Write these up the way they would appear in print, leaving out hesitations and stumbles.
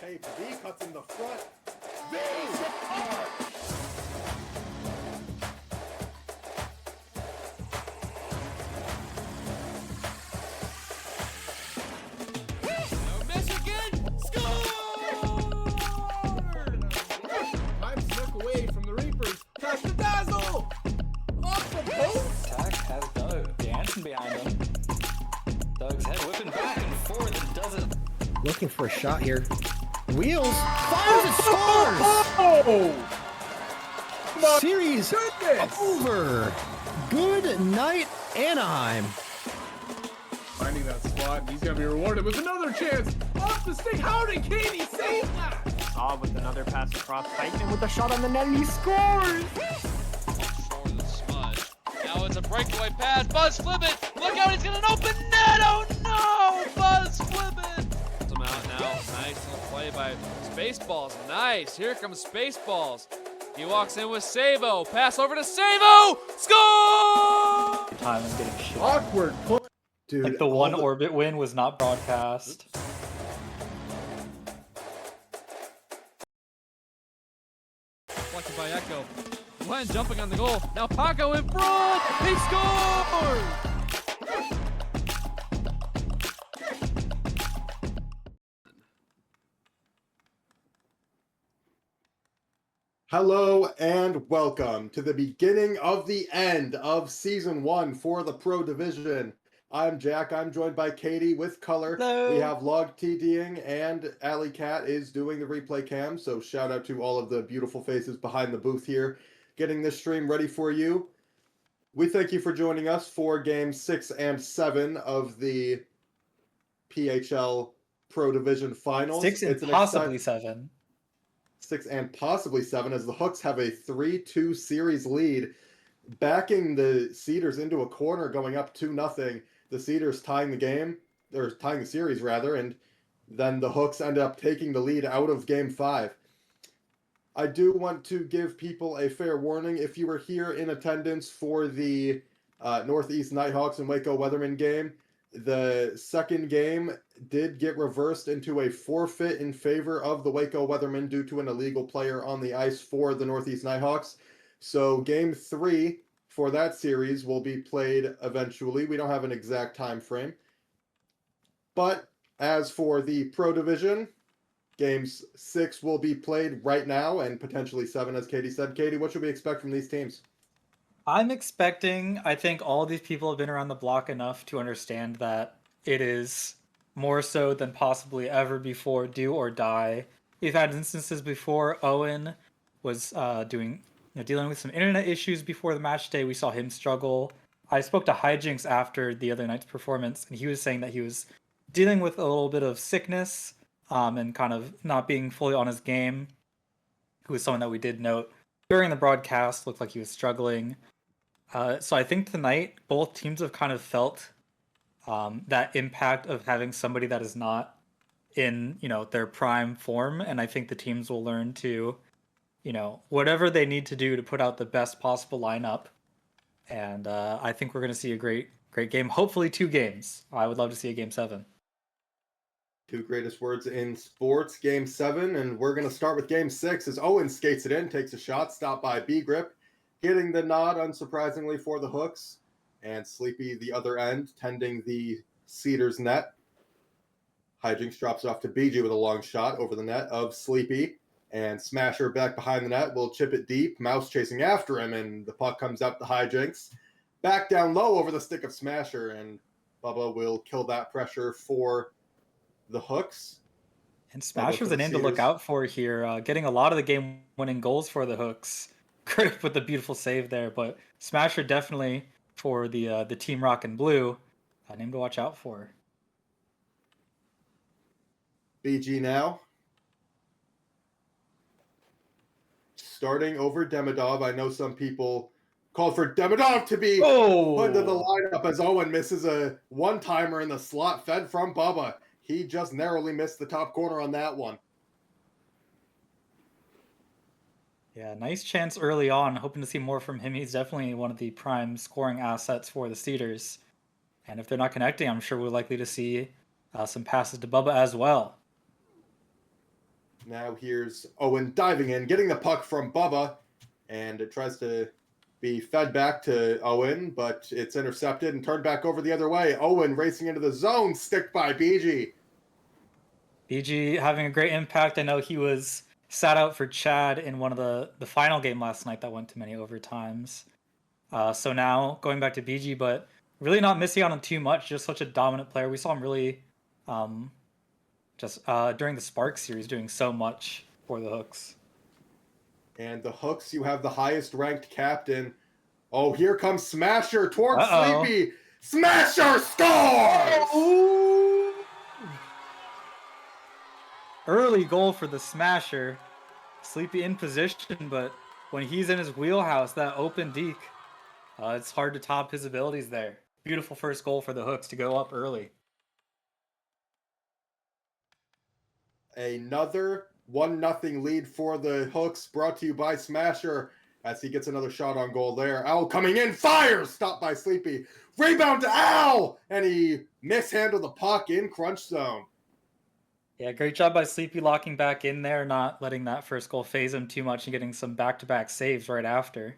Hey, B cuts in the front. B! Michigan score! Time snuck away from the Reapers. Touch the dazzle! Off the post! Attack has Doug dancing behind him. Doug's head whipping back and forth and doesn't. Looking for a shot here. Wheels fires and scores! Oh! My Series goodness! over. Good night, Anaheim. Finding that spot, he's gonna be rewarded with another chance. Off the stick, how did Katie save that? Saw with another pass across Titan with a shot on the net and he scores! Short of the smudge. Now it's a breakaway pass. Buzz flip it. Look out, he's got an open net. Oh no! Buzz flip it. Puts him out now. Nice little play by Spaceballs. Nice. Here comes Spaceballs. He walks in with Savo. Pass over to Savo. Score! Time and getting shit. Awkward play. Dude, Like the one orbit win was not broadcast. Collected by Echo. Glenn jumping on the goal. Now Paco in front. He scores! Hello and welcome to the beginning of the end of Season 1 for the Pro Division. I'm Jack. I'm joined by Katie with color. Hello. We have Log TDing and Alley Cat is doing the replay cam. So shout out to all of the beautiful faces behind the booth here, getting this stream ready for you. We thank you for joining us for Games 6 and 7 of the PHL Pro Division Finals. 6 and possibly 7. 6 and possibly 7 as the Hooks have a 3-2 series lead, backing the Cedars into a corner, going up 2-0. The Cedars tying the game, or tying the series rather, and then the Hooks end up taking the lead out of Game 5. I do want to give people a fair warning. If you were here in attendance for the Northeast Nighthawks and Waco Weathermen game, the second game did get reversed into a forfeit in favor of the Waco Weathermen due to an illegal player on the ice for the Northeast Nighthawks. So Game 3 for that series will be played eventually. We don't have an exact time frame. But as for the Pro Division, Games 6 will be played right now and potentially 7, as Katie said. Katie, what should we expect from these teams? I'm expecting, I think all these people have been around the block enough to understand that it is more so than possibly ever before do or die. We've had instances before. Owen was dealing with some internet issues before the match day. We saw him struggle. I spoke to Hijinks after the other night's performance, and he was saying that he was dealing with a little bit of sickness and kind of not being fully on his game. Who was someone that we did note during the broadcast, looked like he was struggling. So I think tonight both teams have kind of felt that impact of having somebody that is not in, their prime form, and I think the teams will learn to, whatever they need to do to put out the best possible lineup. And I think we're going to see a great game. Hopefully 2 games. I would love to see a Game 7. 2 greatest words in sports, Game 7, and we're going to start with Game 6 as Owen skates it in, takes a shot, stopped by B-Grip, getting the nod, unsurprisingly, for the Hooks, and Sleepy the other end, tending the Cedars net. Hijinks drops it off to BG with a long shot over the net of Sleepy, and Smasher back behind the net will chip it deep, Mouse chasing after him, and the puck comes up to Hijinks. Back down low over the stick of Smasher, and Bubba will kill that pressure for the Hooks. And Smasher's a name to look out for here, getting a lot of the game-winning goals for the Hooks. Grip with the beautiful save there, but Smasher definitely for the Team Rock and Blue, a name to watch out for. BG now. Starting over Demidov. I know some people called for Demidov to be put into the lineup as Owen misses a one-timer in the slot fed from Bubba. He just narrowly missed the top corner on that one. Yeah, nice chance early on. Hoping to see more from him. He's definitely one of the prime scoring assets for the Cedars. And if they're not connecting, I'm sure we're likely to see some passes to Bubba as well. Now here's Owen diving in, getting the puck from Bubba, and it tries to be fed back to Owen, but it's intercepted and turned back over the other way. Owen racing into the zone, stick by BG. BG having a great impact. I know he was sat out for Chad in one of the final game last night that went to many overtimes. So now going back to BG, but really not missing out on too much. Just such a dominant player. We saw him really during the Spark series doing so much for the Hooks. And the Hooks, you have the highest ranked captain. Oh, here comes Smasher towards Sleepy. Smasher scores! Ooh. Early goal for the Smasher. Sleepy in position, but when he's in his wheelhouse, that open deke, it's hard to top his abilities there. Beautiful first goal for the Hooks to go up early. Another 1-0 lead for the Hooks, brought to you by Smasher, as he gets another shot on goal there. Owl coming in, fires! Stopped by Sleepy. Rebound to Owl! And he mishandled the puck in crunch zone. Yeah, great job by Sleepy locking back in there, not letting that first goal phase him too much and getting some back-to-back saves right after.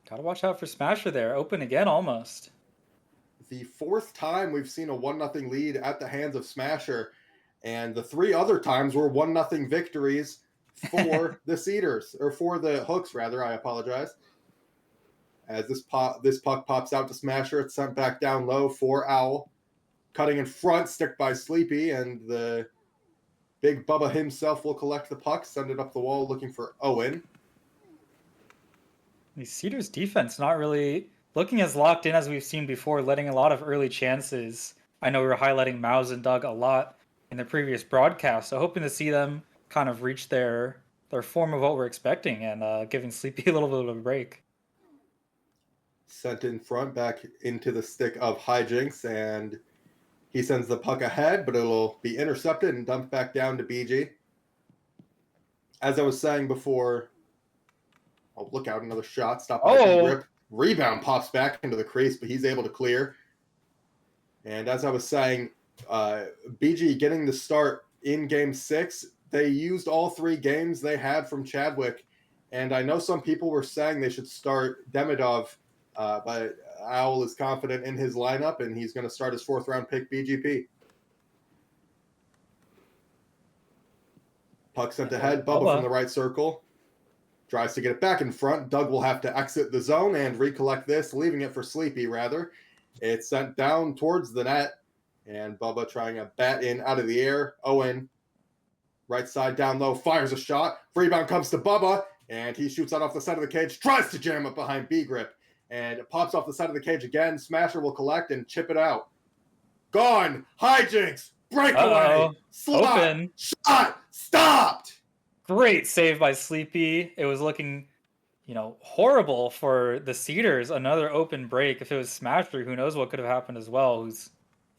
Gotta watch out for Smasher there. Open again almost. The fourth time we've seen a 1-0 lead at the hands of Smasher, and the 3 other times were 1-0 victories for the Cedars, or for the Hooks, rather. I apologize. As this puck pops out to Smasher, it's sent back down low for Owl. Cutting in front, stick by Sleepy, and the big Bubba himself will collect the puck, send it up the wall looking for Owen. The Cedars defense not really looking as locked in as we've seen before, letting a lot of early chances. I know we were highlighting Mouse and Doug a lot in the previous broadcast, so hoping to see them kind of reach their form of what we're expecting and giving Sleepy a little bit of a break. Sent in front, back into the stick of Hijinks, and he sends the puck ahead, but it'll be intercepted and dumped back down to BG. As I was saying before, oh, look out, another shot, stopped by grip. Rebound pops back into the crease, but he's able to clear. And as I was saying, BG getting the start in Game 6. They used all 3 games they had from Chadwick, and I know some people were saying they should start Demidov, but Owl is confident in his lineup, and he's going to start his 4th-round pick, BGP. Puck sent ahead. Bubba from the right circle. Tries to get it back in front. Doug will have to exit the zone and recollect this, leaving it for Sleepy, rather. It's sent down towards the net, and Bubba trying a bat in out of the air. Owen, right side down low, fires a shot. Rebound comes to Bubba, and he shoots out off the side of the cage, tries to jam it behind B-grip. And it pops off the side of the cage again. Smasher will collect and chip it out. Gone. Hijinks. Breakaway. Slot. Open. Shot. Stopped. Great save by Sleepy. It was looking, horrible for the Cedars. Another open break. If it was Smasher, who knows what could have happened as well. Who's,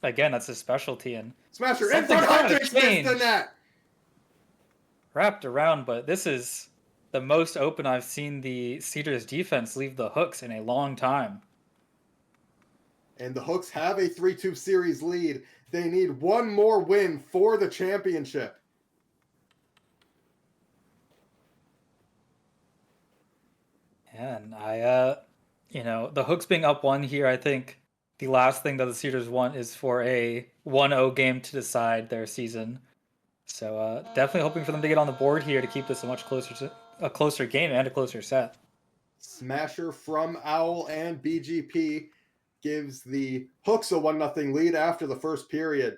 again, that's his specialty. And Smasher in front. Hijinks missed the net. Wrapped around, but this is the most open I've seen the Cedars defense leave the Hooks in a long time. And the Hooks have a 3-2 series lead. They need one more win for the championship. And the Hooks being up 1 here, I think the last thing that the Cedars want is for a 1-0 game to decide their season. So definitely hoping for them to get on the board here to keep this a closer game and a closer set. Smasher from Owl and BGP gives the Hooks a 1-0 lead after the first period.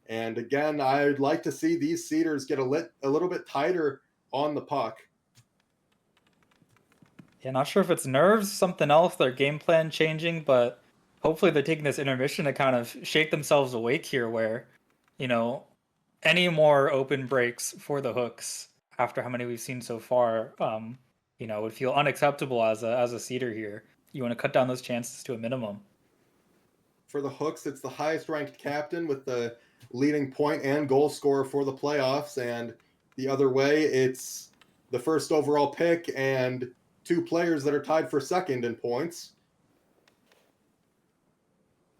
And again, I'd like to see these Cedars get a little bit tighter on the puck. Yeah, not sure if it's nerves, something else, their game plan changing, but hopefully they're taking this intermission to kind of shake themselves awake here where, any more open breaks for the Hooks after how many we've seen so far, would feel unacceptable as a Cedar here. You want to cut down those chances to a minimum. For the Hooks, it's the highest ranked captain with the leading point and goal scorer for the playoffs, and the other way, it's the first overall pick and 2 players that are tied for second in points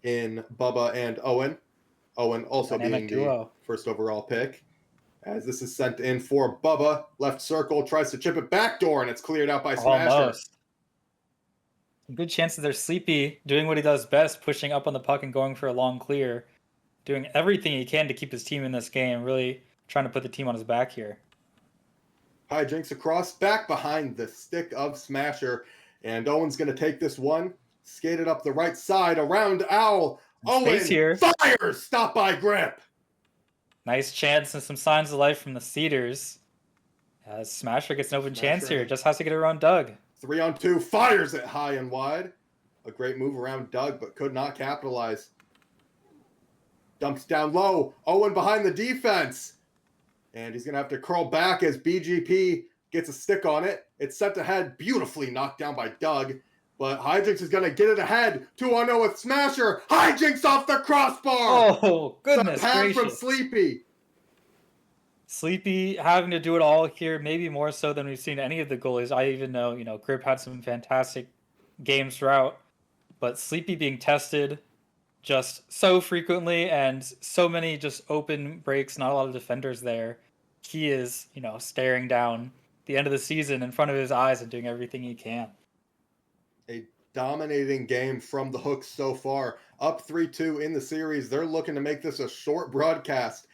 in Bubba and Owen. Owen also Dynamic being the duo. first overall pick. As this is sent in for Bubba. Left circle, tries to chip it backdoor, and it's cleared out by Smasher. Almost. Good chances there's Sleepy doing what he does best, pushing up on the puck and going for a long clear. Doing everything he can to keep his team in this game, really trying to put the team on his back here. Hijinks across, back behind the stick of Smasher. And Owen's going to take this one. Skated up the right side, around Owl. Owen here. fires! Stop by Grip! Nice chance and some signs of life from the Cedars. As Smasher gets an open chance here, just has to get around Doug. 3-on-2, fires it high and wide. A great move around Doug, but could not capitalize. Dumps down low. Owen behind the defense. And he's going to have to curl back as BGP gets a stick on it. It's sent ahead, beautifully knocked down by Doug. But Hijinks is going to get it ahead. 2-on-0 with Smasher. Hijinks off the crossbar. Oh, goodness the pad gracious. from Sleepy. Sleepy having to do it all here, maybe more so than we've seen any of the goalies. I even know, Grip had some fantastic games throughout. But Sleepy being tested just so frequently and so many just open breaks, not a lot of defenders there. He is, staring down the end of the season in front of his eyes and doing everything he can. A dominating game from the Hooks so far. Up 3-2 in the series. They're looking to make this a short broadcast.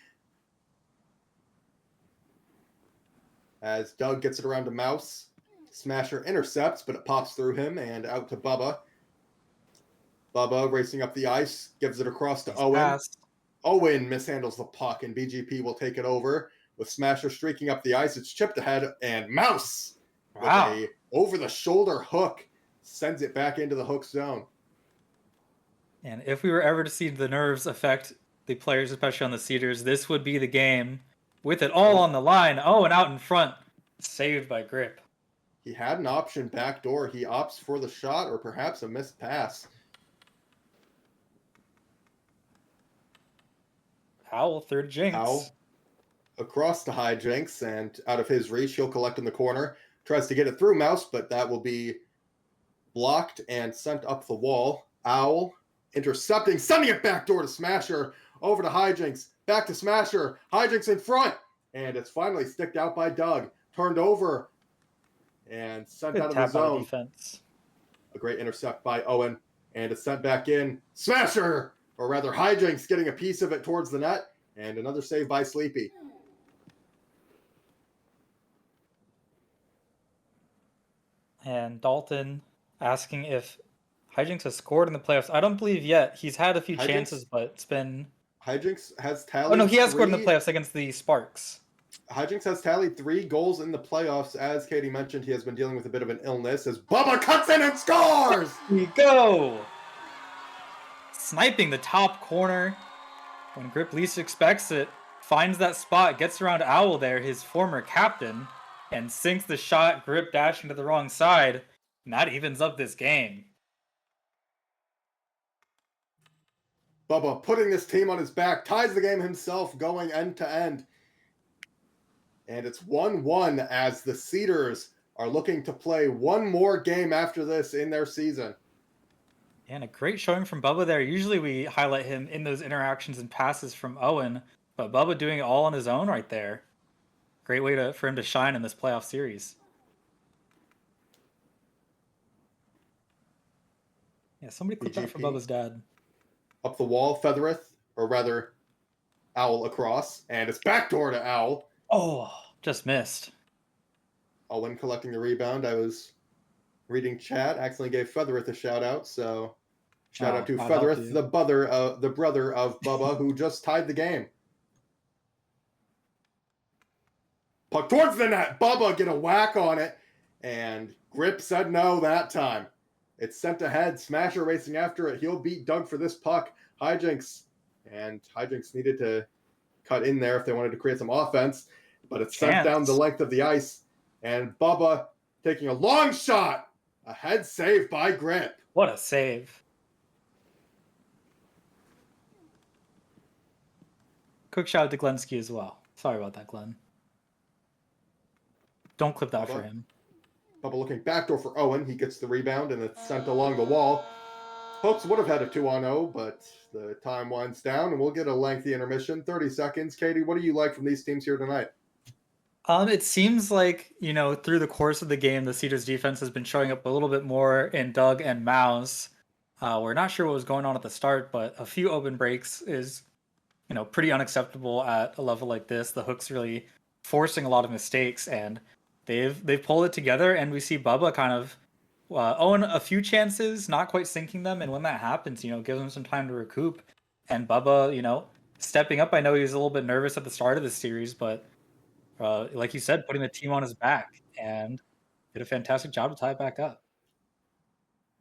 As Doug gets it around to Mouse. Smasher intercepts, but it pops through him and out to Bubba. Bubba racing up the ice, gives it across to Owen. Fast. Owen mishandles the puck, and BGP will take it over. With Smasher streaking up the ice, it's chipped ahead, and Mouse with a over-the-shoulder hook sends it back into the Hook zone. And if we were ever to see the nerves affect the players, especially on the Cedars, this would be the game. With it all on the line, Owen out in front, saved by Grip. He had an option backdoor. He opts for the shot or perhaps a missed pass. Owl, third jinx. Owl across to Hijinks, and out of his reach, he'll collect in the corner. Tries to get it through Mouse, but that will be blocked and sent up the wall. Owl intercepting, sending it backdoor to Smasher. Over to Hijinks, back to Smasher. Hijinks in front, and it's finally sticked out by Doug. Turned over and sent Good out of the tap out of zone. defense. A great intercept by Owen, and it's sent back in. Smasher, or rather Hijinks, getting a piece of it towards the net, and another save by Sleepy. And Dalton asking if Hijinks has scored in the playoffs. I don't believe yet. He's had a few chances, but it's been... Hijinks has tallied. Oh, no, he has scored in the playoffs against the Sparks. Hijinks has tallied 3 goals in the playoffs. As Katie mentioned, he has been dealing with a bit of an illness as Bubba cuts in and scores! Here we go! Sniping the top corner. When Grip least expects it, finds that spot, gets around Owl there, his former captain, and sinks the shot. Grip dashing to the wrong side, and that evens up this game. Bubba putting this team on his back, ties the game himself, going end to end. And it's 1-1 as the Cedars are looking to play one more game after this in their season. And a great showing from Bubba there. Usually we highlight him in those interactions and passes from Owen, but Bubba doing it all on his own right there. Great way for him to shine in this playoff series. Yeah, somebody clip that for BGP. Bubba's dad. Up the wall, Feathereth, or rather, Owl across, and it's backdoor to Owl. Oh, just missed. Owen collecting the rebound. I was reading chat, accidentally gave Feathereth a shout out, so shout out to I'll help Feathereth, you. the brother of Bubba, who just tied the game. Puck towards the net. Bubba get a whack on it, and Grip said no that time. It's sent ahead. Smasher racing after it. He'll beat Doug for this puck. Hijinks needed to cut in there if they wanted to create some offense, but it's sent down the length of the ice, and Bubba taking a long shot. A head save by Grip. What a save. Quick shout out to Glenski as well. Sorry about that, Glenn. Don't clip that for him. Bubba looking backdoor for Owen. He gets the rebound, and it's sent along the wall. Hooks would have had a 2-on-0, but the time winds down, and we'll get a lengthy intermission. 30 seconds. Katie, what do you like from these teams here tonight? It seems like, through the course of the game, the Cedars defense has been showing up a little bit more in Doug and Mouse. We're not sure what was going on at the start, but a few open breaks is, pretty unacceptable at a level like this. The Hooks really forcing a lot of mistakes, and they've pulled it together, and we see Bubba kind of own a few chances, not quite sinking them, and when that happens, gives him some time to recoup. And Bubba, stepping up. I know he was a little bit nervous at the start of the series, but like you said, putting the team on his back and did a fantastic job to tie it back up.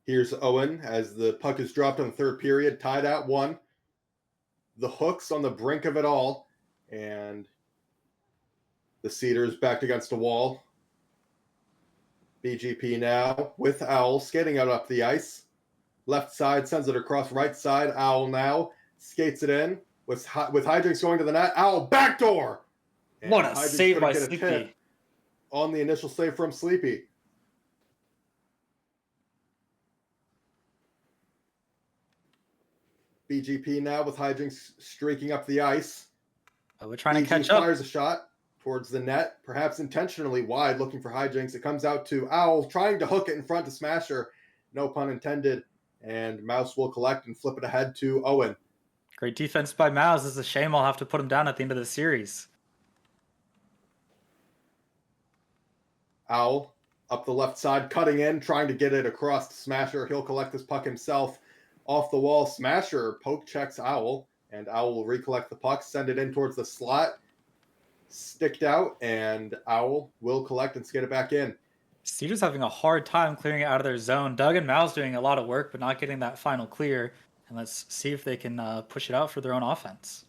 Here's Owen as the puck is dropped on the third period, tied at 1. The Hooks on the brink of it all, and the Cedars backed against a wall. BGP now with Owl skating out up the ice. Left side sends it across right side. Owl now skates it in with Hijinks going to the net. Owl backdoor. And What a Hijinks save by couldn't get a tip Sleepy. on the initial save from Sleepy. BGP now with Hijinks streaking up the ice. We're trying to BG catch up. fires a shot towards the net, perhaps intentionally wide, looking for Hijinks. It comes out to Owl, trying to hook it in front to Smasher. No pun intended. And Mouse will collect and flip it ahead to Owen. Great defense by Mouse. It's a shame I'll have to put him down at the end of the series. Owl up the left side, cutting in, trying to get it across to Smasher. He'll collect this puck himself. Off the wall, Smasher poke checks Owl, and Owl will recollect the puck, send it in towards the slot. Sticked out, and Owl will collect and skate it back in. Cedars having a hard time clearing it out of their zone. Doug and Mouse doing a lot of work, but not getting that final clear. And let's see if they can push it out for their own offense.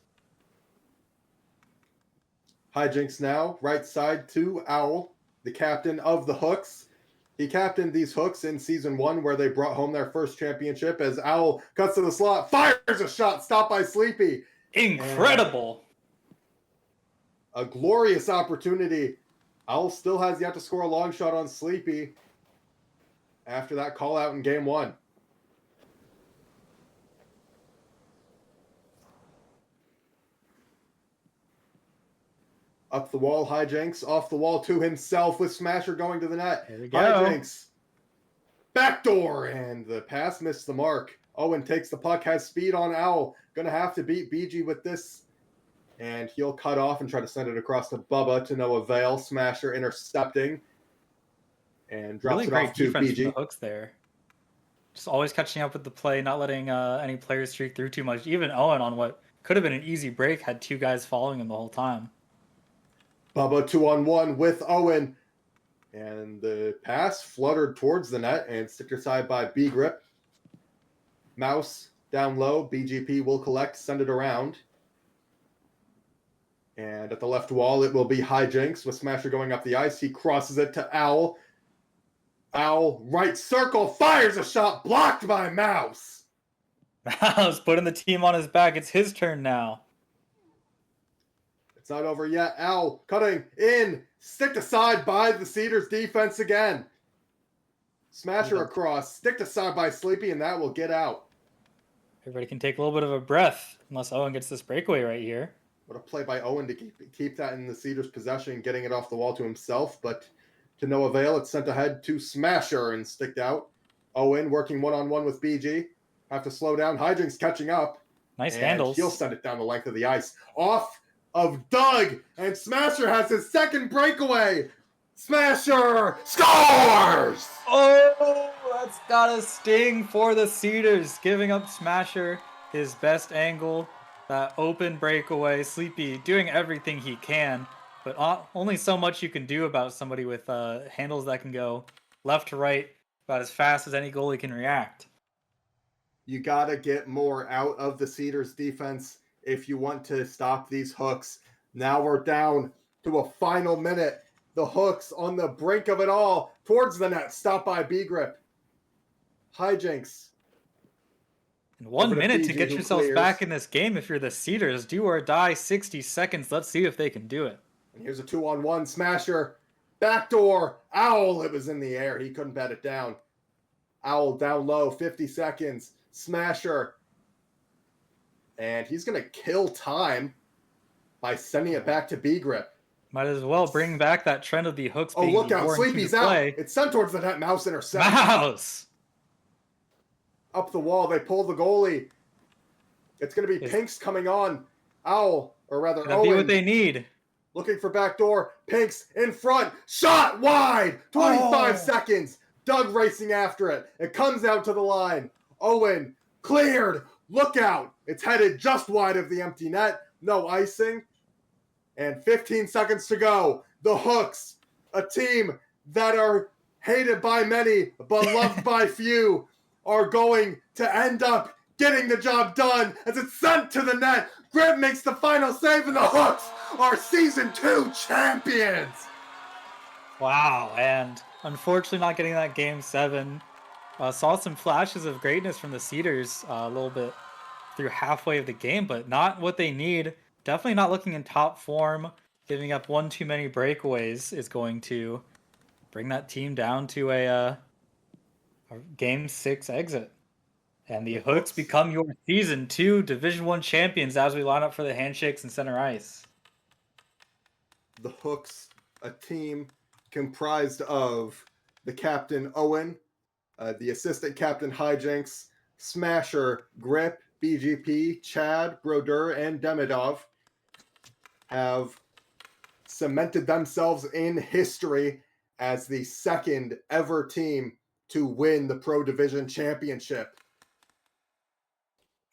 Hijinks now, right side to Owl, the captain of the Hooks. He captained these Hooks in Season 1, where they brought home their first championship, as Owl cuts to the slot, fires a shot, stopped by Sleepy. Incredible! And a glorious opportunity. Owl still has yet to score a long shot on Sleepy after that call out in Game 1. Up the wall, Hijinks. Off the wall to himself with Smasher going to the net. There we go. Hijinks. Backdoor, and the pass missed the mark. Owen takes the puck, has speed on Owl. Gonna have to beat BG with this. And he'll cut off and try to send it across to Bubba to no avail. Smasher intercepting. And drops Really it great off to defense from the BG. Hooks there. Just always catching up with the play, not letting any players streak through too much. Even Owen, on what could have been an easy break, had 2 guys following him the whole time. Bubba 2-on-1 with Owen. And the pass fluttered towards the net and sticked aside by B-Grip. Mouse down low. BGP will collect, send it around. And at the left wall, it will be Hijinks with Smasher going up the ice. He crosses it to Owl. Owl, right circle, fires a shot, blocked by Mouse. Mouse putting the team on his back. It's his turn now. It's not over yet. Owl cutting in, sticked aside by the Cedars defense again. Smasher across, sticked aside by Sleepy, and that will get out. Everybody can take a little bit of a breath, unless Owen gets this breakaway right here. What a play by Owen to keep that in the Cedars' possession, getting it off the wall to himself, but to no avail. It's sent ahead to Smasher and sticked out. Owen working one-on-one with BG. Have to slow down. Hijinks catching up. Nice and handles. He'll send it down the length of the ice. Off of Doug, and Smasher has his second breakaway. Smasher scores! Oh, that's got a sting for the Cedars, giving up Smasher his best angle. That open breakaway. Sleepy doing everything he can, but only so much you can do about somebody with handles that can go left to right about as fast as any goalie can react. You got to get more out of the Cedars defense if you want to stop these Hooks. Now we're down to a final minute. The Hooks on the brink of it all, towards the net, stopped by B-Grip. Hijinks. In 1 minute to PG, get who yourselves clears. back in this game if you're the Cedars. Do or die, 60 seconds. Let's see if they can do it. And here's a 2-on-1 Smasher. Backdoor. Owl. It was in the air. He couldn't bat it down. Owl down low. 50 seconds. Smasher. And he's going to kill time by sending it back to B grip. Might as well bring back that trend of the hooks Oh, being look the out. boring team Sleepy's to out. play. It's sent towards the net. Mouse intercept. Mouse! Up the wall. They pull the goalie. It's going to be Pinks coming on. Owl, or rather That'd be what Owen, they need. looking for backdoor. Pinks in front. Shot wide. 25 seconds. Doug racing after it. It comes out to the line. Owen cleared. Look out. It's headed just wide of the empty net. No icing. And 15 seconds to go. The Hooks, a team that are hated by many but loved by few, are going to end up getting the job done as it's sent to the net. Grib makes the final save, and the Hooks are Season 2 champions. Wow, and unfortunately not getting that Game 7. Saw some flashes of greatness from the Cedars a little bit through halfway of the game, but not what they need. Definitely not looking in top form. Giving up one too many breakaways is going to bring that team down to a Game 6 exit. And the Hooks become your Season 2 Division 1 champions as we line up for the handshakes and center ice. The Hooks, a team comprised of the captain Owen, the assistant captain Hijinks, Smasher, Grip, BGP, Chad, Brodeur, and Demidov, have cemented themselves in history as the second ever team to win the Pro Division Championship.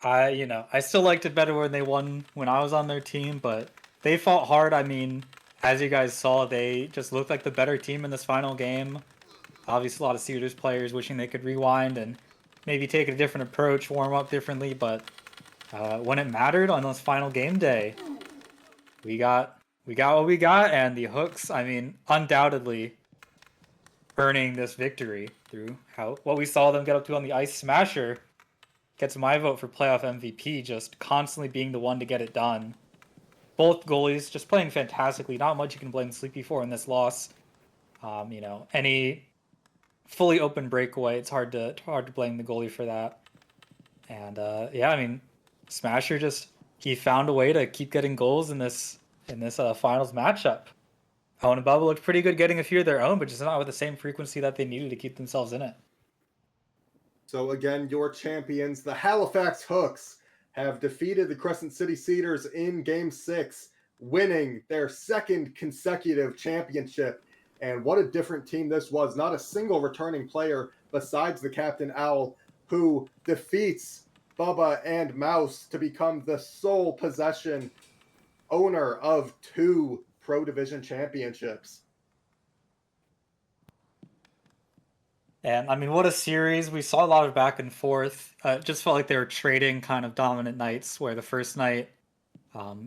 I still liked it better when they won when I was on their team, but they fought hard. I mean, as you guys saw, they just looked like the better team in this final game. Obviously, a lot of Cedars players wishing they could rewind and maybe take a different approach, warm up differently, but when it mattered on this final game day, we got what we got, and the Hooks, I mean, undoubtedly earning this victory through what we saw them get up to on the ice. Smasher gets my vote for playoff MVP, just constantly being the one to get it done. Both goalies just playing fantastically. Not much you can blame Sleepy for in this loss. Any fully open breakaway, it's hard to blame the goalie for that. And I mean, Smasher he found a way to keep getting goals in this finals matchup. Owen and Bubba looked pretty good getting a few of their own, but just not with the same frequency that they needed to keep themselves in it. So again, your champions, the Halifax Hooks, have defeated the Crescent City Cedars in Game 6, winning their second consecutive championship. And what a different team this was. Not a single returning player besides the captain Owl, who defeats Bubba and Mouse to become the sole possession owner of 2 Pro Division championships. And I mean, what a series. We saw a lot of back and forth. It just felt like they were trading kind of dominant nights, where the first night,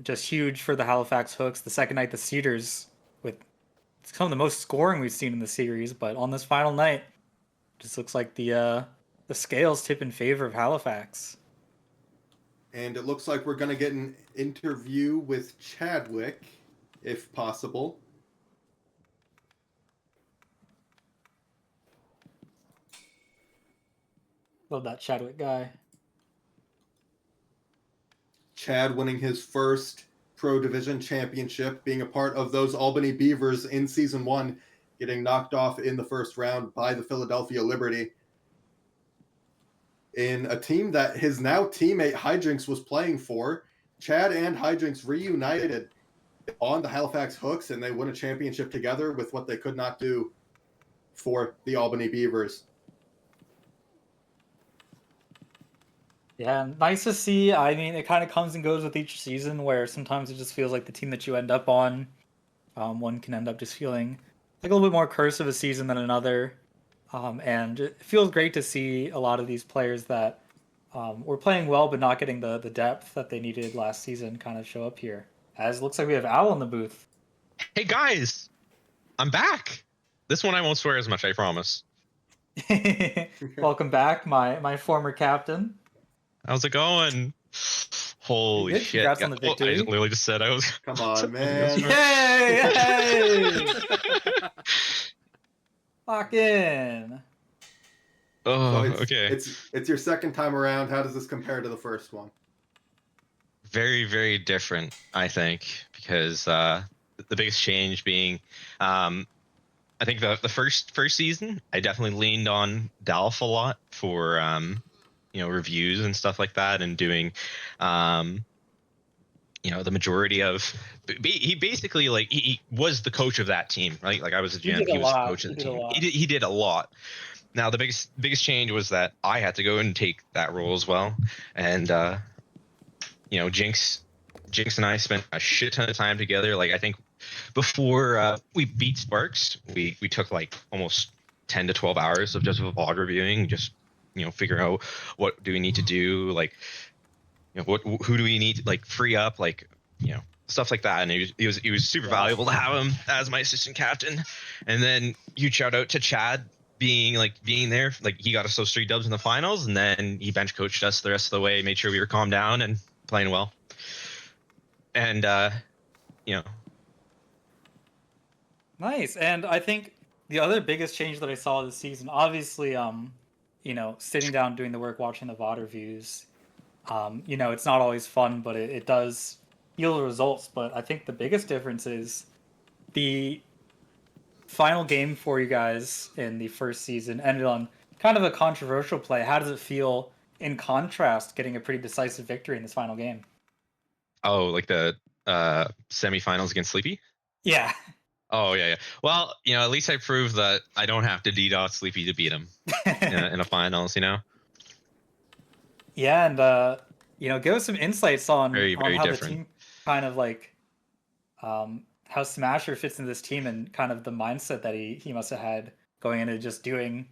just huge for the Halifax Hooks. The second night, the Cedars, with some of the most scoring we've seen in the series. But on this final night, just looks like the scales tip in favor of Halifax. And it looks like we're going to get an interview with Chadwick, if possible. Love that Chadwick guy. Chad winning his first Pro Division championship, being a part of those Albany Beavers in Season 1, getting knocked off in the first round by the Philadelphia Liberty. In a team that his now teammate Hijinks was playing for, Chad and Hijinks reunited on the Halifax Hooks, and they won a championship together with what they could not do for the Albany Beavers. Yeah, nice to see. I mean, it kind of comes and goes with each season, where sometimes it just feels like the team that you end up on, one can end up just feeling like a little bit more cursed of a season than another. And it feels great to see a lot of these players that were playing well but not getting the depth that they needed last season kind of show up here. As it looks like we have Al in the booth. Hey guys, I'm back. This one I won't swear as much, I promise. Welcome back, my former captain. How's it going? Holy Good. shit. Congrats on the I victory. just literally just said I was... Come on, man. Yay! Lock in. Oh, So okay. it's your second time around. How does this compare to the first one? Very, very different, I think, because the biggest change being, I think the first season, I definitely leaned on Dalf a lot for reviews and stuff like that, and doing the majority of he basically like he was the coach of that team, right? Like I was the He GM, did a he was the lot. coach of He the did a team. lot. He did a lot. Now the biggest change was that I had to go and take that role as well, and Jinx and I spent a shit ton of time together. Like I think before we beat Sparks, we took like almost 10 to 12 hours of just VOD reviewing, just figure out what do we need to do, like who do we need to like free up, like stuff like that. And it was super valuable to have him as my assistant captain. And then huge shout out to Chad being there. Like he got us those 3 dubs in the finals, and then he bench coached us the rest of the way, made sure we were calmed down and playing well. And you know Nice. And I think the other biggest change that I saw this season, obviously, sitting down doing the work, watching the VOD reviews, it's not always fun, but it does yield results. But I think the biggest difference is the final game for you guys in the first season ended on kind of a controversial play. How does it feel in contrast getting a pretty decisive victory in this final game? oh, like the semifinals against Sleepy. Yeah. Oh yeah. Well, at least I proved that I don't have to DDoS Sleepy to beat him in a finals. Yeah, and give us some insights on Very, very how the different. team kind of like how Smasher fits into this team and kind of the mindset that he must have had going into just doing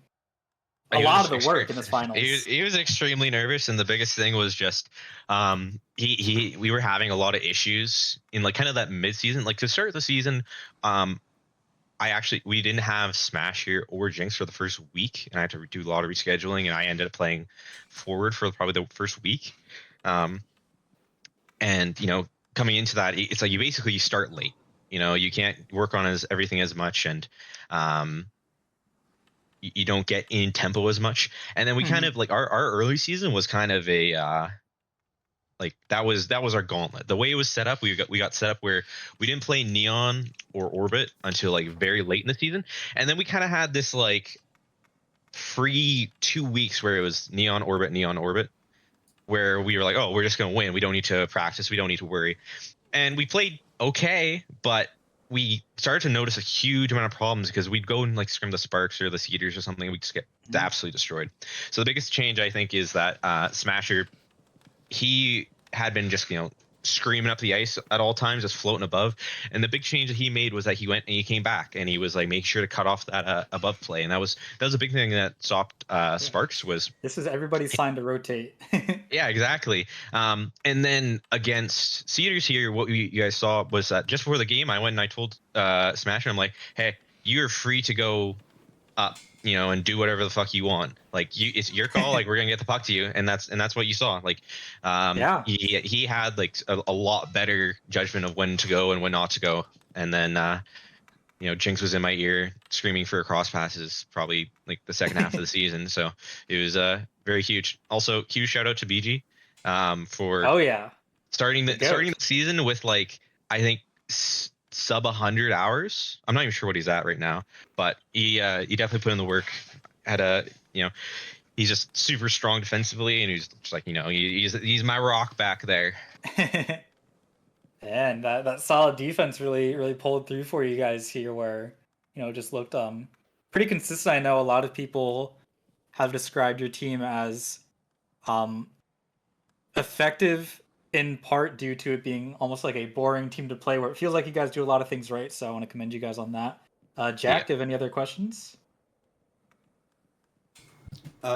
a lot of the work in this finals. He was extremely nervous, and the biggest thing was just we were having a lot of issues in like kind of that mid-season. Like to start the season, we didn't have Smash here or Jinx for the first week, and I had to do a lot of rescheduling, and I ended up playing forward for probably the first week. And coming into that, it's like you start late. You can't work on everything as much, and you don't get in tempo as much. And then we kind of like our early season was kind of a like that was our gauntlet. The way it was set up, we got set up where we didn't play Neon or Orbit until like very late in the season, and then we kind of had this like free 2 weeks where it was Neon Orbit, where we were like, oh, we're just gonna win. We don't need to practice. We don't need to worry. And we played okay, but we started to notice a huge amount of problems because we'd go and like scrim the Sparks or the Cedars or something, and we'd just get absolutely destroyed. So the biggest change I think is that Smasher, he had been just screaming up the ice at all times, just floating above. And the big change that he made was that he went and he came back and he was like making sure to cut off that above play, and that was a big thing that stopped Sparks. Was this is everybody's sign to rotate. yeah, exactly. And then against Cedars here, what you guys saw was that just before the game, I went and I told Smasher, I'm like, hey, you're free to go up, and do whatever the fuck you want. Like it's your call. Like we're gonna get the puck to you, and that's what you saw. Like, yeah, he had like a lot better judgment of when to go and when not to go. And then Jinx was in my ear screaming for cross passes probably like the second half of the season. So it was very huge. Also, huge shout out to BG for oh yeah, starting the season with like I think sub 100 hours. I'm not even sure what he's at right now, but he definitely put in the work. Had he's just super strong defensively, and he's just like he's my rock back there. And that solid defense really pulled through for you guys here, where just looked pretty consistent. I know a lot of people have described your team as effective in part due to it being almost like a boring team to play, where it feels like you guys do a lot of things right. So I want to commend you guys on that. Jack, do you have any other questions?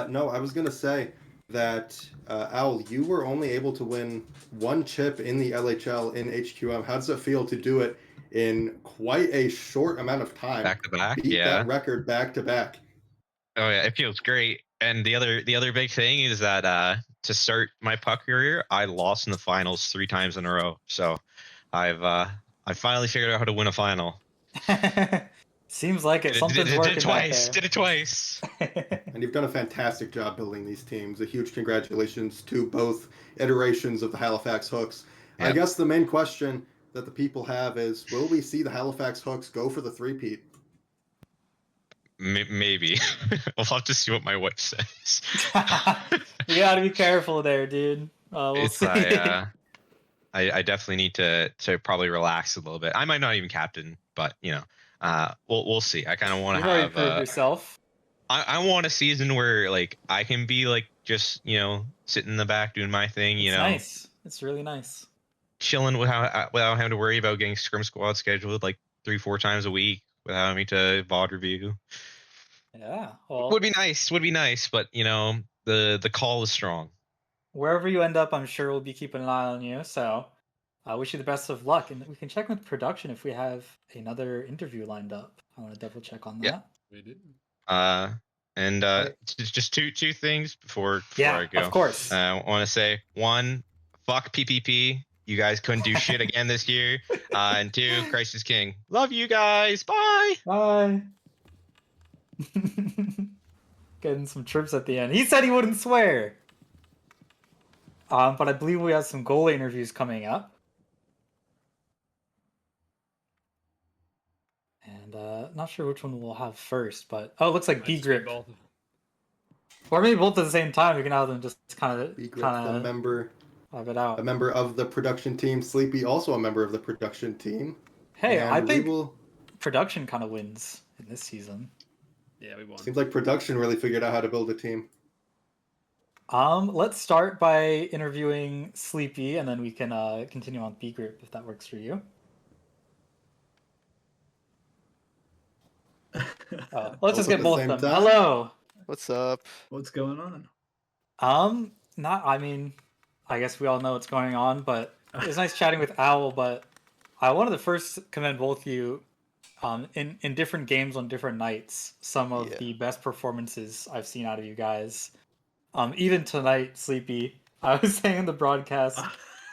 No, I was gonna say that Owl, you were only able to win 1 chip in the LHL in HQM. How does it feel to do it in quite a short amount of time? Back to back, beat yeah. that record back to back. Oh yeah, it feels great. And the other big thing is that to start my puck career, I lost in the finals 3 times in a row. So I finally figured out how to win a final. Seems like it. Something's Did working it back twice. Did it twice. there. And you've done a fantastic job building these teams. A huge congratulations to both iterations of the Halifax Hooks. I Yep. guess the main question that the people have is, will we see the Halifax Hooks go for the three-peat? Maybe. We'll have to see what my wife says. You gotta be careful there, dude. We'll It's see. I definitely need to probably relax a little bit. I might not even captain, but we'll see. I kind of want You've to already have proved yourself. I want a season where like I can be like just sitting in the back doing my thing, It's nice. It's really nice. chilling without having to worry about getting scrim squad scheduled like 3-4 times a week without having to VOD review. Yeah. Well, Would be nice, but the call is strong. wherever you end up, I'm sure we'll be keeping an eye on you. So I wish you the best of luck. And we can check with production if we have another interview lined up. I want to double check on that. Yeah. We did. And Right. just two things before Yeah, I go. of course. I want to say, one, fuck PPP. You guys couldn't do shit again this year. And two, Christ is King. Love you guys. Bye. Bye. Getting some trips at the end. He said he wouldn't swear. But I believe we have some goalie interviews coming up. And not sure which one we'll have first, but it looks like B grip. Or maybe both at the same time. We can have them just kind of The member, have it out. a member of the production team. Sleepy, also a member of the production team. Hey, And I think we will, production kind of wins in this season. Yeah, we won. seems like production really figured out how to build a team. Let's start by interviewing Sleepy, and then we can continue on B group if that works for you. Let's just Also get at the both same of them. time? Hello. What's up? What's going on? I mean, I guess we all know what's going on, but it was nice chatting with Owl, but I wanted to first commend both of you in different games on different nights, some of Yeah. the best performances I've seen out of you guys. Even tonight, Sleepy, I was saying in the broadcast,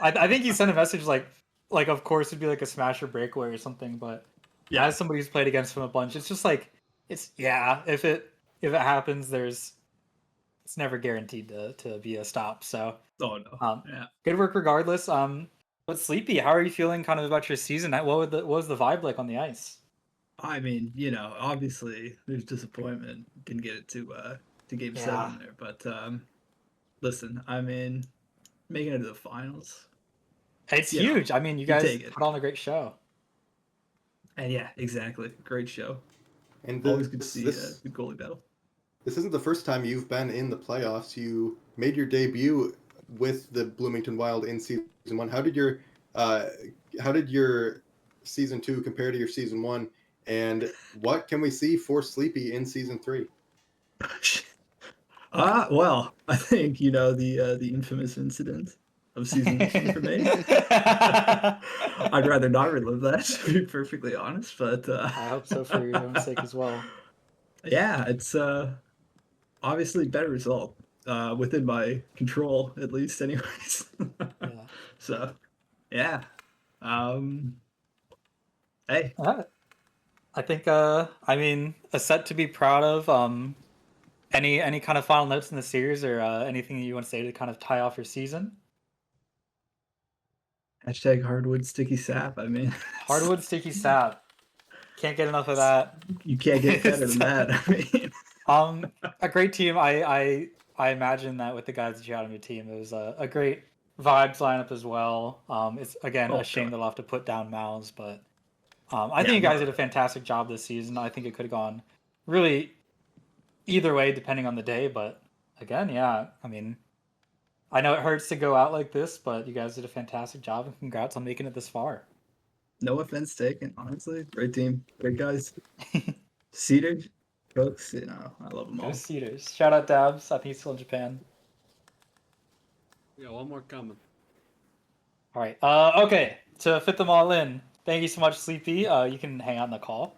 I think you sent a message like of course it'd be like a smash or breakaway or something, but Yeah. as somebody who's played against him a bunch, it's just like if it happens, it's never guaranteed to be a stop. So Oh no. Yeah. good work regardless. But Sleepy, how are you feeling kind of about your season? What was the vibe like on the ice? I mean, obviously there's disappointment. Didn't get it to game Yeah. 7 there, but listen, I mean, making it to the finals, It's You know, huge. I mean, you you guys take it. put on a great show. and yeah, exactly, great show. And Always good to see this, good goalie battle. this isn't the first time you've been in the playoffs. You made your debut with the Bloomington Wild in season 1. How did your season 2 compare to your season 1? And what can we see for Sleepy in season 3? Well, I think the infamous incident of season 1 for me. I'd rather not relive that, to be perfectly honest. But I hope so for your own sake as well. yeah, it's obviously better result within my control, at least, anyways. Yeah. So, yeah. Hey, I think I mean a set to be proud of. Any kind of final notes in the series or anything you want to say to kind of tie off your season? hashtag hardwood sticky sap. I mean, Hardwood sticky sap. Can't get enough of that. you can't get better than that. I mean, A great team. I imagine that with the guys that you had on your team, it was a great vibes lineup as well. It's again Oh, a shame God. they'll have to put down Mouse, but I Yeah, think you guys no. did a fantastic job this season. I think it could have gone really either way depending on the day, but again, yeah, I mean, I know it hurts to go out like this, but you guys did a fantastic job and congrats on making it this far. no offense taken, honestly. Great team, great guys. Cedars, folks, I love them all. Go Cedars. Shout out Dabs. I think he's still in Japan. We got one more coming. All right. Okay. To fit them all in, thank you so much, Sleepy. You can hang out on the call.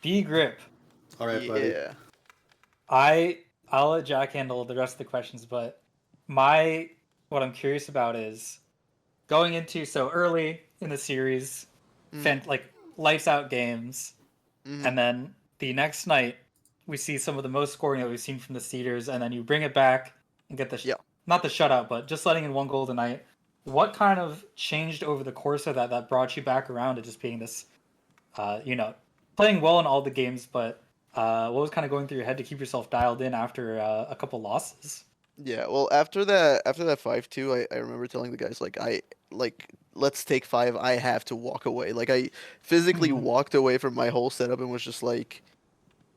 B grip. All right, buddy. Yeah. I'll let Jack handle the rest of the questions, but what I'm curious about is going into so early in the series, like lights out games. Mhm. and then the next night we see some of the most scoring that we've seen from the Cedars, and then you bring it back and get the Yeah. not the shutout, but just letting in 1 goal tonight. What kind of changed over the course of that brought you back around to just being this, playing well in all the games, but what was kind of going through your head to keep yourself dialed in after a couple losses? Yeah, well, after that 5-2, I remember telling the guys like let's take 5. I have to walk away. Like I physically Mhm. walked away from my whole setup and was just like,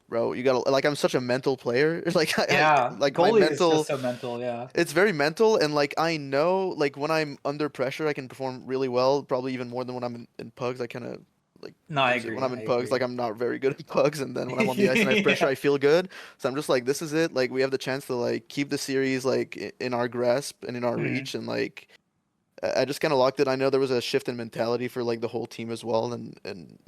bro, you gotta like I'm such a mental player. Like Yeah, like my goalie is mental, just so mental. Yeah. it's very mental, and like I know like when I'm under pressure I can perform really well, probably even more than when I'm in pugs. I kind of like No, I lose it when agree. I'm I in pugs. Like agree. I'm not very good at pugs, and then when I'm on the ice and I have pressure, Yeah. I feel good. So I'm just like, this is it. Like we have the chance to like keep the series like in our grasp and in our Mhm. reach, and like I just kind of locked it. I know there was a shift in mentality for like the whole team as well, and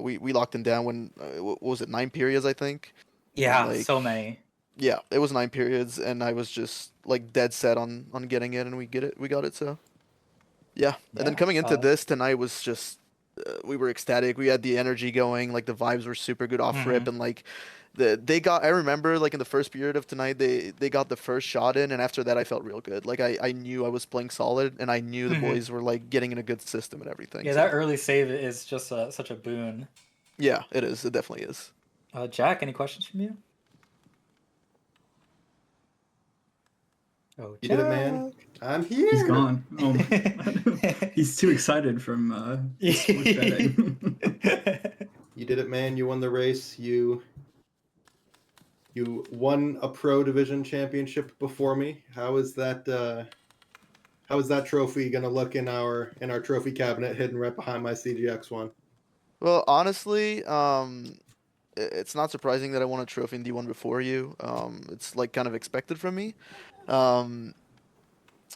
we locked them down when what was it, 9 periods I think, and Yeah, like so many. yeah, it was 9 periods, and I was just like dead set on getting it, and we got it. So yeah, and then Yeah. coming into this tonight was just we were ecstatic. We had the energy going, like the vibes were super good off rip, Mhm. and like they got. I remember like in the first period of tonight, they got the first shot in, and after that, I felt real good. Like I knew I was playing solid, and I knew the Mhm. boys were like getting in a good system and everything. Yeah, that So early save is just such a boon. yeah, it is. It definitely is. Jack, any questions from you? Oh, You did it, man. Jack. I'm He's here. gone. Oh my. He's too excited from sports betting. You did it, man. You won the race. You won a pro division championship before me. How is that? How is that trophy gonna look in our trophy cabinet, hidden right behind my CGX one? Well, honestly, it's not surprising that I won a trophy in D1 before you. It's like kind of expected from me. Um,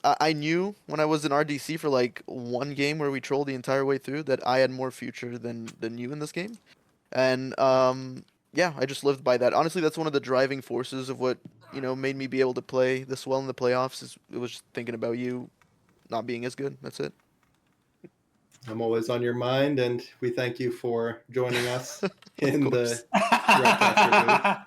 I knew when I was in RDC for like one game where we trolled the entire way through that I had more future than you in this game, and yeah, I just lived by that. Honestly, that's one of the driving forces of what made me be able to play this well in the playoffs. Is it was just thinking about you not being as good. That's it. I'm always on your mind, and we thank you for joining us Of in the course. broadcaster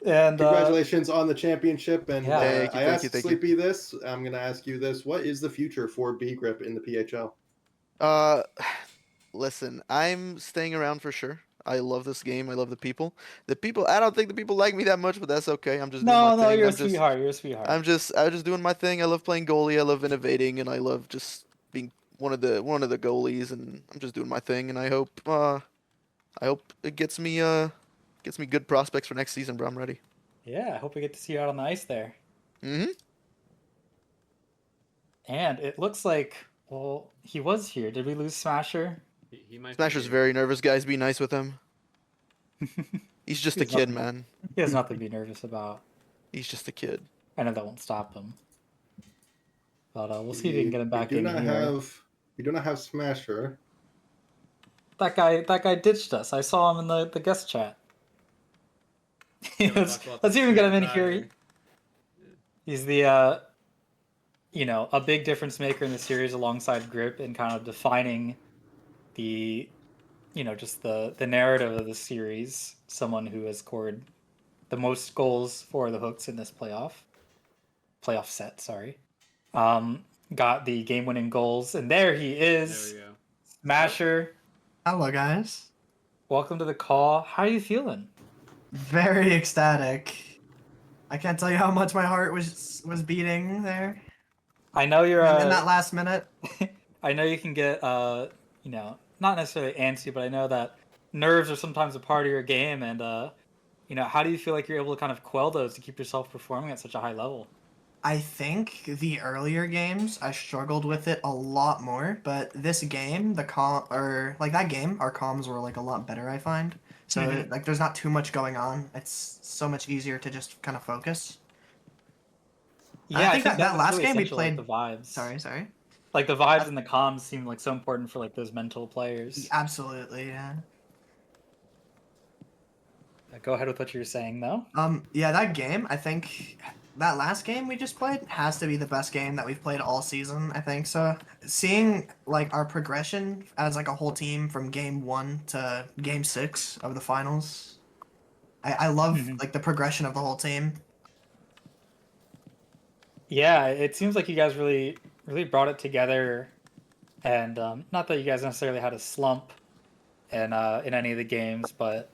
And Congratulations on the championship, and yeah. Thank you, I thank you, asked thank you. Sleepy this. I'm going to ask you this. What is the future for B Grip in the PHL? Uh, listen, I'm staying around for sure. I love this game. I love the people. The people. I don't think the people like me that much, but that's okay. I'm just doing my No, no, thing. you're a sweetheart. You're a sweetheart. I'm just doing my thing. I love playing goalie. I love innovating, and I love just being one of the goalies. And I'm just doing my thing. And I hope it gets me good prospects for next season, bro. I'm ready. Yeah, I hope we get to see you out on the ice there. Mhm. And it looks like, well, he was here. Did we lose Smasher? He might Smasher's be. very nervous, guys. Be nice with him. He's just He a has kid, nothing. man. He has nothing to be nervous about. He's just a kid. I know that won't stop him. But we'll see if we can get him We back do in not here. have Smasher. That guy ditched us. I saw him in the guest chat. Yeah, we let's talked about let's the even get him in batter. here. He's the a big difference maker in the series alongside Grip and kind of defining the just the narrative of the series. Someone who has scored the most goals for the Hooks in this playoff set, sorry. Got the game-winning goals, and there he There is, we go. Smasher. Hello, guys. Welcome to the call. How are you feeling? Very ecstatic. I can't tell you how much my heart was beating there I know you're in that last minute. I know you can get not necessarily antsy, but I know that nerves are sometimes a part of your game, and how do you feel like you're able to kind of quell those to keep yourself performing at such a high level? I think the earlier games I struggled with it a lot more, but this game, our comms were like a lot better. I find so Mhm. like there's not too much going on. It's so much easier to just kind of focus. Yeah, I think think that that's last really game we essential, like played. the vibes. Sorry. Like the vibes and the comms seem like so important for like those mental players. Absolutely, yeah. Go ahead with what you were saying, though. Yeah, that game, I think that last game we just played has to be the best game that we've played all season, I think. So seeing like our progression as like a whole team from game 1 to game 6 of the finals, I love Mhm. like the progression of the whole team. Yeah, it seems like you guys really brought it together, and not that you guys necessarily had a slump in any of the games, but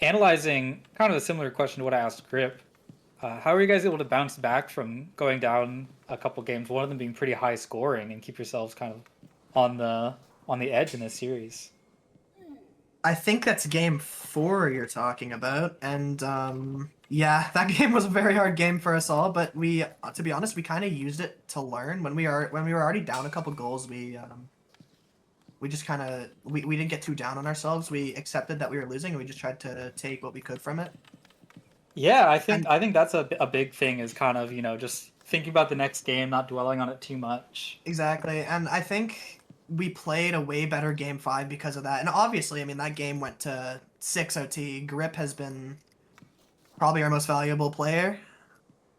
analyzing kind of a similar question to what I asked Grip. How are you guys able to bounce back from going down a couple games, one of them being pretty high scoring, and keep yourselves kind of on the edge in this series? I think that's game 4 you're talking about, and yeah, that game was a very hard game for us all. But we, to be honest, we kind of used it to learn. When we were already down a couple goals, we just kind of we didn't get too down on ourselves. We accepted that we were losing, and we just tried to take what we could from it. Yeah, I think that's a big thing is kind of, just thinking about the next game, not dwelling on it too much. Exactly, and I think we played a way better game 5 because of that. And obviously, I mean, that game went to 6 OT. Grip has been probably our most valuable player.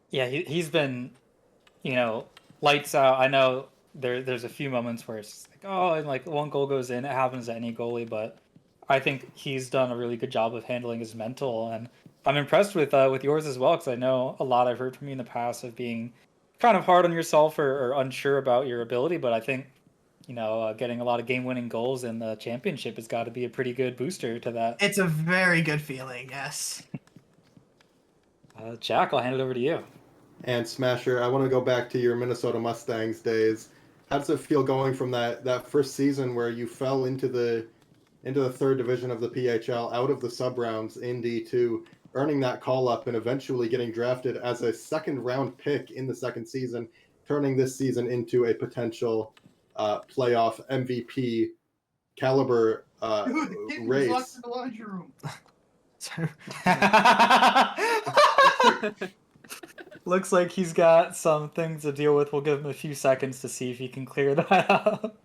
Yeah, he's been, lights out. I know there's a few moments where it's just like, oh, and like one goal goes in. It happens to any goalie, but I think he's done a really good job of handling his mental, and I'm impressed with yours as well, because I know a lot I've heard from you in the past of being kind of hard on yourself or unsure about your ability, but I think getting a lot of game-winning goals in the championship has got to be a pretty good booster to that. It's a very good feeling, yes. Jack, I'll hand it over to you. And Smasher, I want to go back to your Minnesota Mustangs days. How does it feel going from that first season where you fell into the third division of the PHL, out of the sub rounds in D2, earning that call up and eventually getting drafted as a second round pick in the second season, turning this season into a potential playoff MVP caliber race? The laundry room. Looks like he's got some things to deal with. We'll give him a few seconds to see if he can clear that up.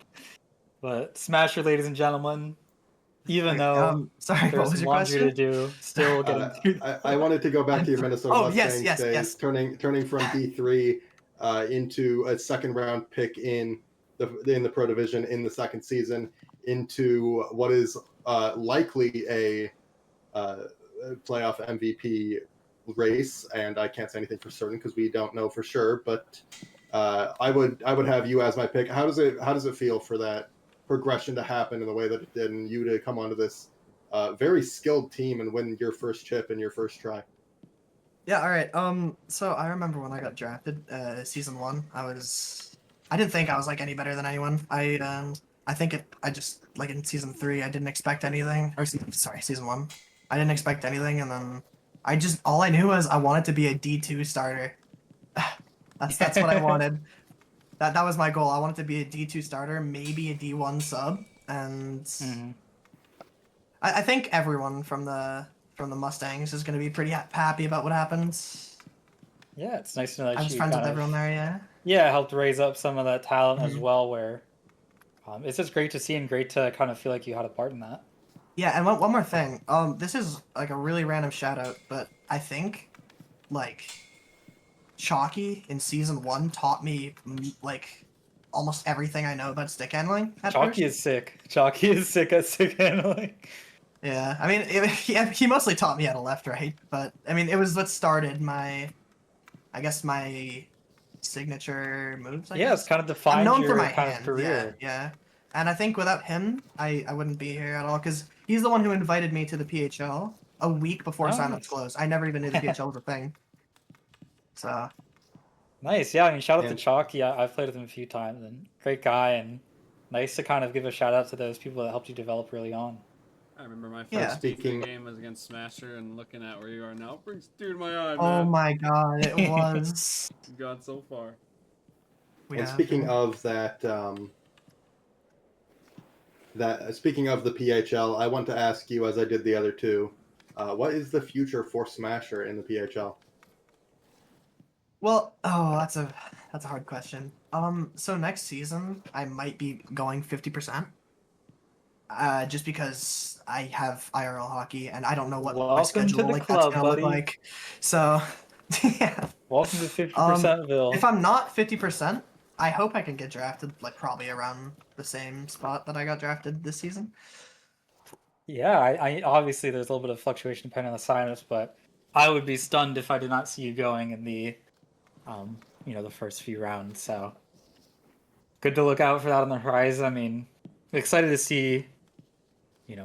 But Smasher, ladies and gentlemen, even though sorry, what there's was some your laundry question? to do, still getting through. I wanted to go back to your Minnesota Oh, Mustangs yes, days, yes. turning from D3 into a second round pick in the Pro Division in the second season, into what is likely a playoff MVP race, and I can't say anything for certain because we don't know for sure. But I would have you as my pick. How does it feel for that progression to happen in the way that it did, and you to come onto this very skilled team and win your first chip in your first try? Yeah, all right. So I remember when I got drafted, season 1. I didn't think I was like any better than anyone. I think I just like in season 3, I didn't expect anything. Or season 1, I didn't expect anything, and then all I knew was I wanted to be a D2 starter. That's what I wanted. That was my goal. I wanted to be a D2 starter, maybe a D1 sub, and I think everyone from the Mustangs is going to be pretty happy about what happens. Yeah, it's nice to know that I was you friends kind with of, everyone there, yeah. yeah, helped raise up some of that talent as Mhm. well, where it's just great to see and great to kind of feel like you had a part in that. Yeah, and one more thing. This is like a really random shout out, but I think like Chalky in season 1 taught me like almost everything I know about stick handling at Chalky first. is sick. Chalky is sick at stick handling. Yeah, I mean, he mostly taught me how to left right, but I mean, it was what started my signature moves. I Yeah, guess. it's kind of I'm defined known your for my kind hand, of career. yeah. And I think without him, I wouldn't be here at all, because he's the one who invited me to the PHL a week before Oh, signups nice. closed. I never even knew the PHL was a thing. So Nice, yeah. I mean, shout out to And- Chalky. I've played with him a few times, and great guy, and nice to kind of give a shout out to those people that helped you develop early on. I remember my first Yeah. Speaking- game was against Smasher, and looking at where you are now brings tear to my eye, man. oh my god, it was. You've gone so far. We And have speaking been. of speaking of the PHL, I want to ask you, as I did the other two, what is the future for Smasher in the PHL? Well, that's a hard question. So next season I might be going 50%. Just because I have IRL hockey and I don't know what my Welcome to schedule the like club, that's gonna buddy. look like. So yeah. Welcome to 50%ville. If I'm not 50%, I hope I can get drafted like probably around the same spot that I got drafted this season. Yeah, I obviously there's a little bit of fluctuation depending on the signups, but I would be stunned if I did not see you going in the, the first few rounds. So good to look out for that on the horizon. I mean, excited to see,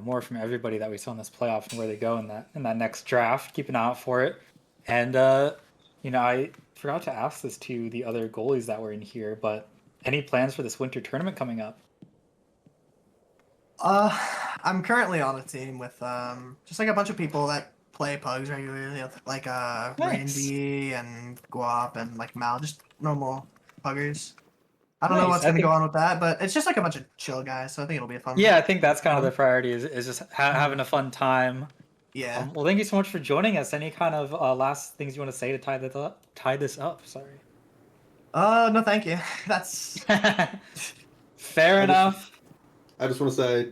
more from everybody that we saw in this playoff and where they go in that next draft. Keep an eye out for it. And I forgot to ask this to the other goalies that were in here, but any plans for this winter tournament coming up? I'm currently on a team with just like a bunch of people that play pugs regularly, like Nice. Randy and Guap and like Mal, just normal puggers. I don't know Nice. what's I gonna think- go on with that, but it's just like a bunch of chill guys, so I think it'll be a fun. Yeah, I think that's kind of the priority is just having a fun time. Yeah. Well, thank you so much for joining us. Any kind of last things you want to say to tie this up? Sorry. No, thank you. That's Fair enough. I just want to say,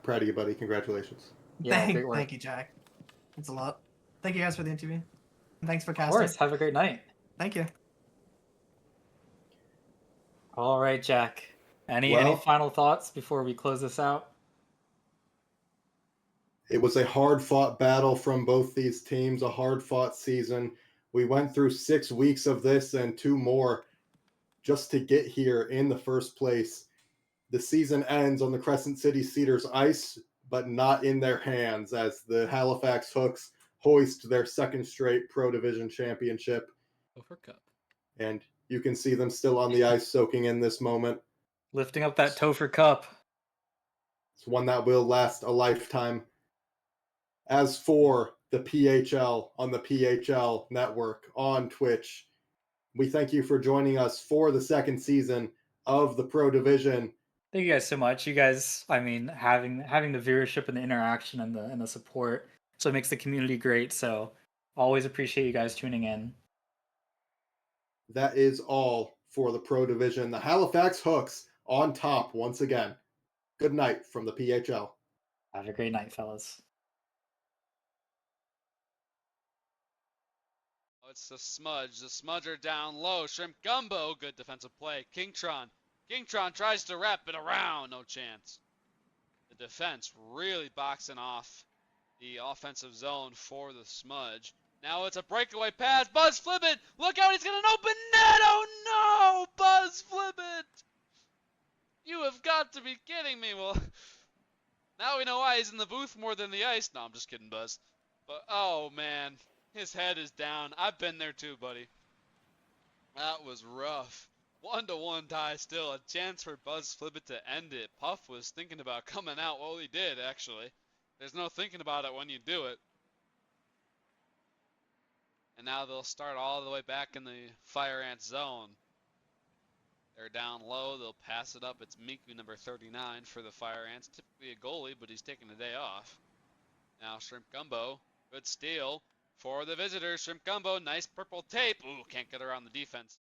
proud of you, buddy. Congratulations. Yeah, great work. thank you, Jack. It's a lot. Thank you guys for the interview. And thanks for Of casting. course. Have a great night. Thank you. All right, Jack. Any Well- final thoughts before we close this out? It was a hard-fought battle from both these teams, a hard-fought season. We went through 6 weeks of this and 2 more just to get here in the first place. The season ends on the Crescent City Cedars ice, but not in their hands, as the Halifax Hooks hoist their second straight Pro Division championship. Over cup. And you can see them still on the ice soaking in this moment. Lifting up that Topher Cup. It's one that will last a lifetime. As for the PHL on the PHL network on Twitch, we thank you for joining us for the second season of the Pro Division. Thank you guys so much. You guys, I mean, having the viewership and the interaction and the support, so it makes the community great. So always appreciate you guys tuning in. That is all for the Pro Division. The Halifax Hooks on top once again. Good night from the PHL. Have a great night, fellas. Oh, it's the Smudge. The Smudge are down low. Shrimp Gumbo, good defensive play. Kingtron. Kingtron tries to wrap it around. No chance. The defense really boxing off the offensive zone for the Smudge. Now it's a breakaway pass. Buzz flip it. Look out. He's got an open net. Oh, no. Buzz flip it. You have got to be kidding me. Well, now we know why he's in the booth more than the ice. No, I'm just kidding, Buzz. But, oh, man. His head is down. I've been there too, buddy. That was rough. 1-1 tie still. A chance for Buzz Flibbit to end it. Puff was thinking about coming out. Well, he did, actually. There's no thinking about it when you do it. And now they'll start all the way back in the Fire Ant zone. They're down low. They'll pass it up. It's Miku, number 39, for the Fire Ants. Typically a goalie, but he's taking a day off. Now Shrimp Gumbo. Good steal for the visitors. Shrimp Gumbo. Nice purple tape. Ooh, can't get around the defense.